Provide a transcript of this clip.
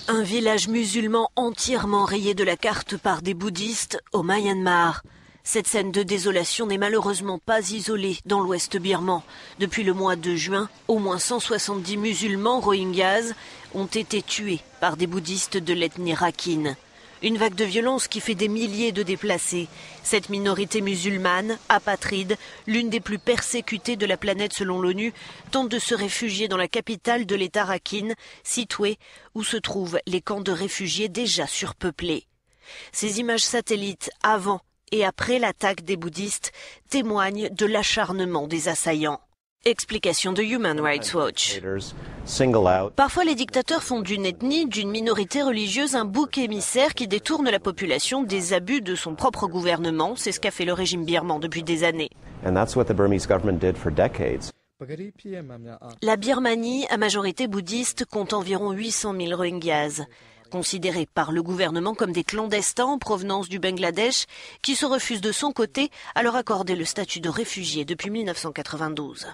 Un village musulman entièrement rayé de la carte par des bouddhistes au Myanmar. Cette scène de désolation n'est malheureusement pas isolée dans l'ouest birman. Depuis le mois de juin, au moins 170 musulmans rohingyas ont été tués par des bouddhistes de l'ethnie Rakhine. Une vague de violence qui fait des milliers de déplacés. Cette minorité musulmane, apatride, l'une des plus persécutées de la planète selon l'ONU, tente de se réfugier dans la capitale de l'État Rakhine, Sittwe, où se trouvent les camps de réfugiés déjà surpeuplés. Ces images satellites avant et après l'attaque des bouddhistes témoignent de l'acharnement des assaillants. Explication de Human Rights Watch. Parfois, les dictateurs font d'une ethnie, d'une minorité religieuse un bouc émissaire qui détourne la population des abus de son propre gouvernement. C'est ce qu'a fait le régime birman depuis des années. La Birmanie, à majorité bouddhiste, compte environ 800 000 Rohingyas, considérés par le gouvernement comme des clandestins en provenance du Bangladesh, qui se refuse de son côté à leur accorder le statut de réfugiés depuis 1992.